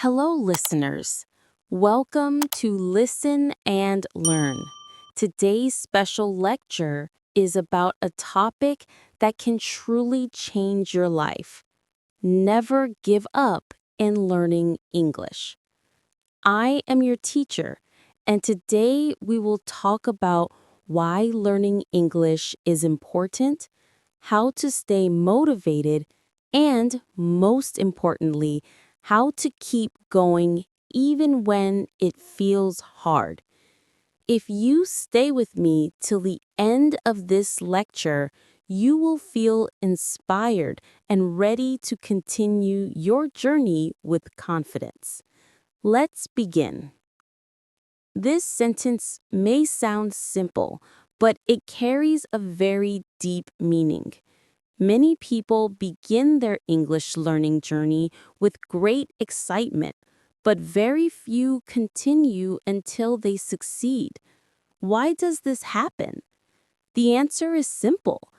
Hello, listeners. Welcome to Listen and Learn. Today's special lecture is about a topic that can truly change your life. Never give up in learning English. I am your teacher, and today we will talk about why learning English is important, how to stay motivated, and most importantly, how to keep going even when it feels hard. If you stay with me till the end of this lecture, you will feel inspired and ready to continue your journey with confidence. Let's begin. This sentence may sound simple, but it carries a very deep meaning. Many people begin their English learning journey with great excitement, but very few continue until they succeed. Why does this happen? The answer is simple.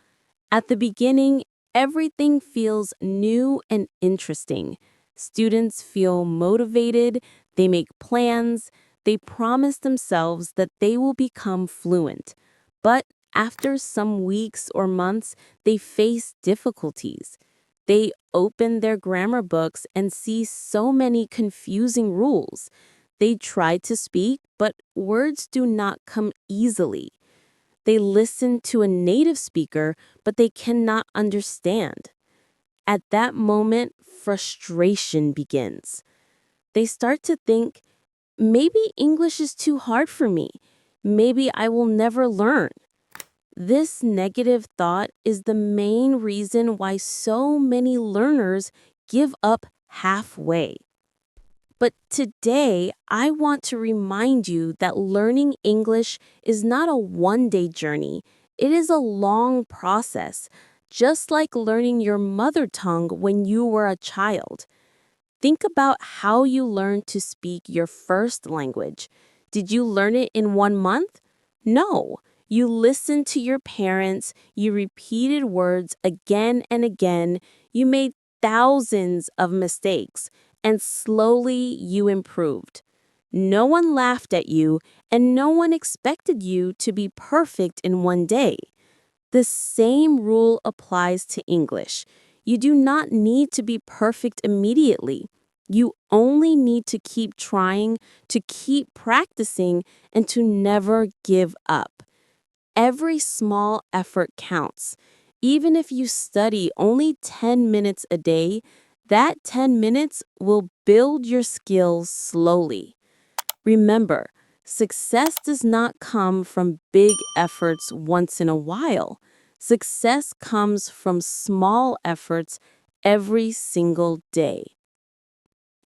At the beginning, everything feels new and interesting. Students feel motivated, they make plans, they promise themselves that they will become fluent. But after some weeks or months, they face difficulties. They open their grammar books and see so many confusing rules. They try to speak, but words do not come easily. They listen to a native speaker, but they cannot understand. At that moment, frustration begins. They start to think, maybe English is too hard for me. Maybe I will never learn. This negative thought is the main reason why so many learners give up halfway. But today, I want to remind you that learning English is not a one-day journey. It is a long process, just like learning your mother tongue when you were a child. Think about how you learned to speak your first language. Did you learn it in 1 month? No. You listened to your parents, you repeated words again and again, you made thousands of mistakes, and slowly you improved. No one laughed at you, and no one expected you to be perfect in one day. The same rule applies to English. You do not need to be perfect immediately. You only need to keep trying, to keep practicing, and to never give up. Every small effort counts. Even if you study only 10 minutes a day, that 10 minutes will build your skills slowly. Remember, success does not come from big efforts once in a while. Success comes from small efforts every single day.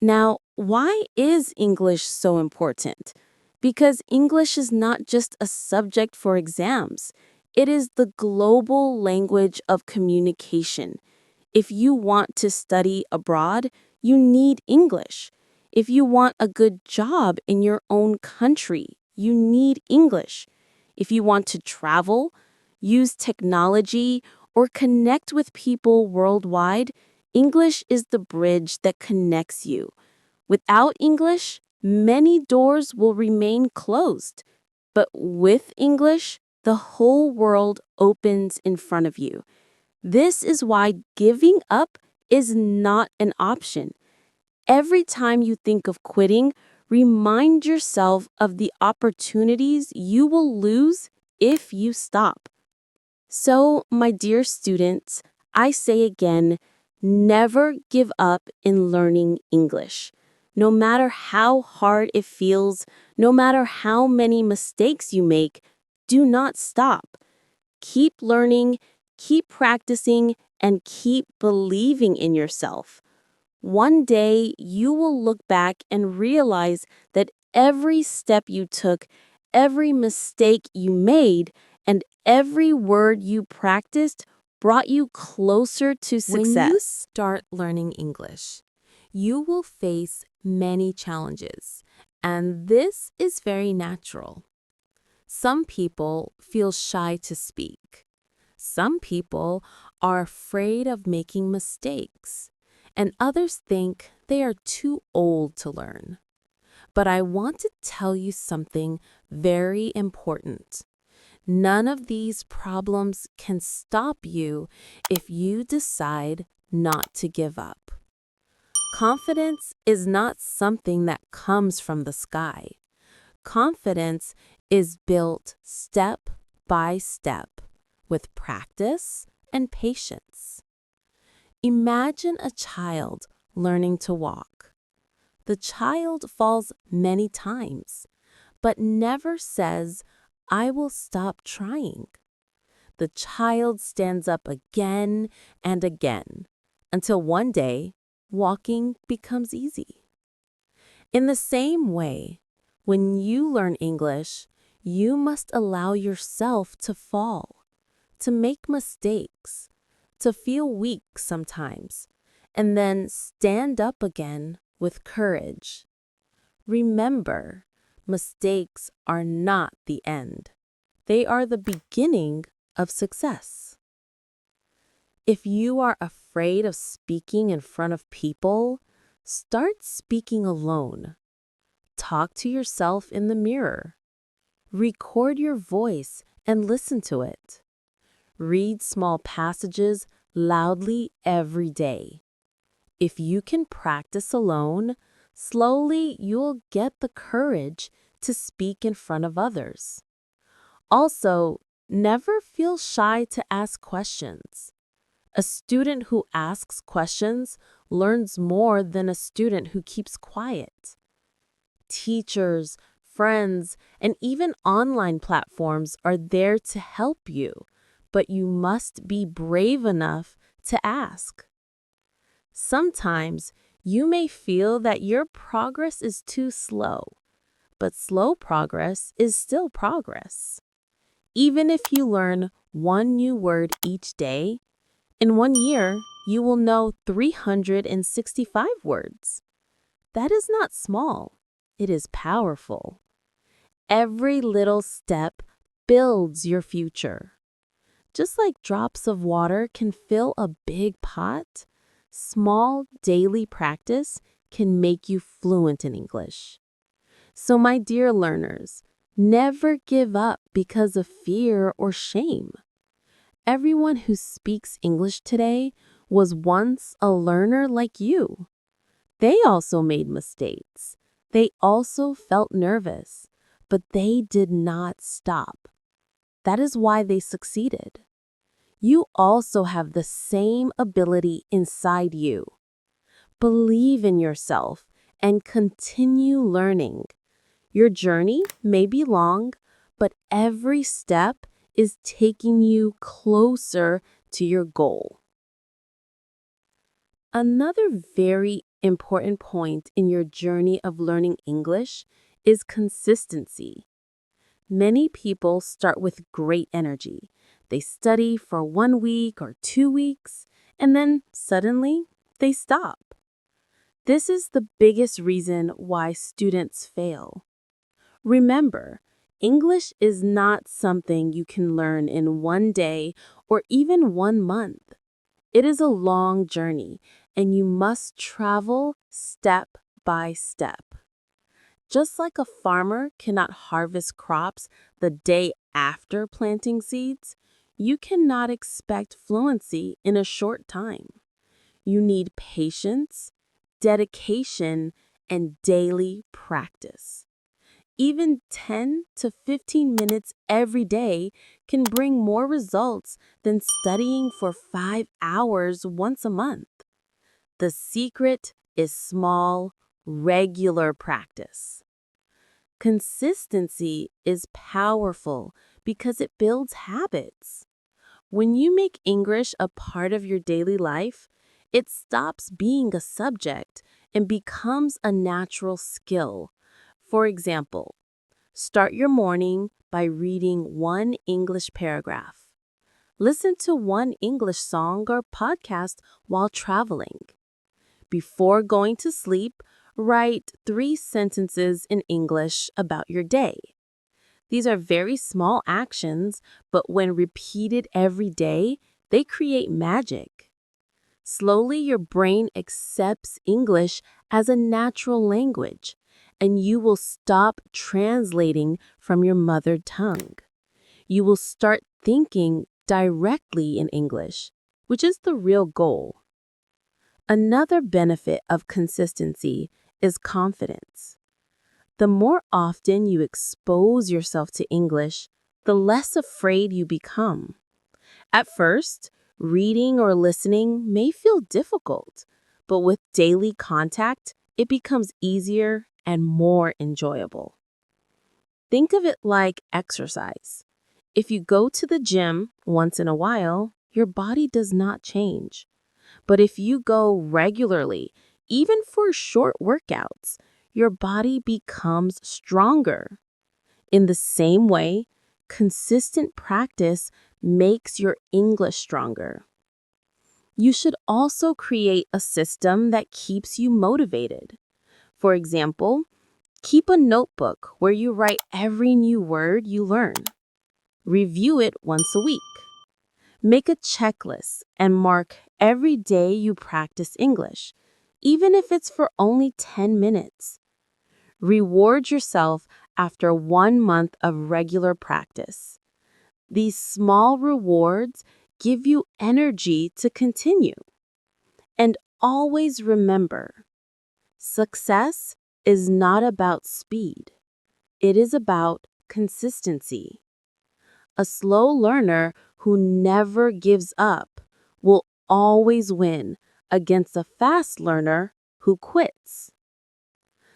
Now, why is English so important? Because English is not just a subject for exams. It is the global language of communication. If you want to study abroad, you need English. If you want a good job in your own country, you need English. If you want to travel, use technology, or connect with people worldwide, English is the bridge that connects you. Without English, many doors will remain closed. But with English, the whole world opens in front of you. This is why giving up is not an option. Every time you think of quitting, remind yourself of the opportunities you will lose if you stop. So, my dear students, I say again, never give up in learning English. No matter how hard it feels, no matter how many mistakes you make, do not stop. Keep learning, keep practicing, and keep believing in yourself. One day, you will look back and realize that every step you took, every mistake you made, and every word you practiced brought you closer to When you success. start learning English, you will face many challenges, and this is very natural. Some people feel shy to speak. Some people are afraid of making mistakes. and others think they are too old to learn. But I want to tell you something very important. None of these problems can stop you if you decide not to give up. Confidence is not something that comes from the sky. Confidence is built step by step with practice and patience. Imagine a child learning to walk. The child falls many times, but never says, "I will stop trying." The child stands up again and again until one day walking becomes easy. In the same way, when you learn English, you must allow yourself to fall, to make mistakes, to feel weak sometimes, and then stand up again with courage. Remember, mistakes are not the end. They are the beginning of success. If you are afraid of speaking in front of people, start speaking alone. Talk to yourself in the mirror. Record your voice and listen to it. Read small passages loudly every day. If you can practice alone, slowly you'll get the courage to speak in front of others. Also, never feel shy to ask questions. A student who asks questions learns more than a student who keeps quiet. Teachers, friends, and even online platforms are there to help you, but you must be brave enough to ask. Sometimes you may feel that your progress is too slow, but slow progress is still progress. Even if you learn one new word each day, in 1 year you will know 365 words. That is not small, it is powerful. Every little step builds your future. Just like drops of water can fill a big pot, small daily practice can make you fluent in English. So, my dear learners, never give up because of fear or shame. Everyone who speaks English today was once a learner like you. They also made mistakes. They also felt nervous, but they did not stop. That is why they succeeded. You also have the same ability inside you. Believe in yourself and continue learning. Your journey may be long, but every step is taking you closer to your goal. Another very important point in your journey of learning English is consistency. Many people start with great energy. They study for 1 week or 2 weeks, and then suddenly they stop. This is the biggest reason why students fail. Remember, English is not something you can learn in 1 day or even 1 month. It is a long journey, and you must travel step by step. Just like a farmer cannot harvest crops the day after planting seeds, you cannot expect fluency in a short time. You need patience, dedication, and daily practice. Even 10 to 15 minutes every day can bring more results than studying for 5 hours once a month. The secret is small, regular practice. Consistency is powerful because it builds habits. When you make English a part of your daily life, it stops being a subject and becomes a natural skill. For example, start your morning by reading one English paragraph. Listen to one English song or podcast while traveling. Before going to sleep, write 3 sentences in English about your day. These are very small actions, but when repeated every day, they create magic. Slowly, your brain accepts English as a natural language, and you will stop translating from your mother tongue. You will start thinking directly in English, which is the real goal. Another benefit of consistency is confidence. The more often you expose yourself to English, the less afraid you become. At first, reading or listening may feel difficult, but with daily contact, it becomes easier and more enjoyable. Think of it like exercise. If you go to the gym once in a while, your body does not change. But if you go regularly, even for short workouts, your body becomes stronger. In the same way, consistent practice makes your English stronger. You should also create a system that keeps you motivated. For example, keep a notebook where you write every new word you learn. Review it once a week. Make a checklist and mark every day you practice English, even if it's for only 10 minutes. Reward yourself after 1 month of regular practice. These small rewards give you energy to continue. And always remember, success is not about speed. It is about consistency. A slow learner who never gives up will always win against a fast learner who quits.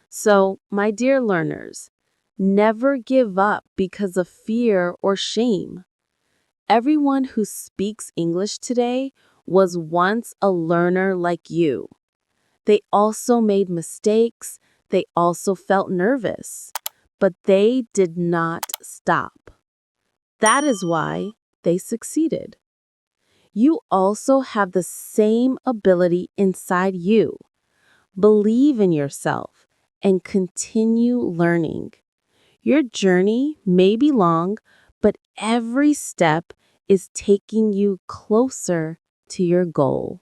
So, my dear learners, never give up because of fear or shame. Everyone who speaks English today was once a learner like you. They also made mistakes, they also felt nervous, but they did not stop. That is why they succeeded. You also have the same ability inside you. Believe in yourself and continue learning. Your journey may be long, but every step is taking you closer to your goal.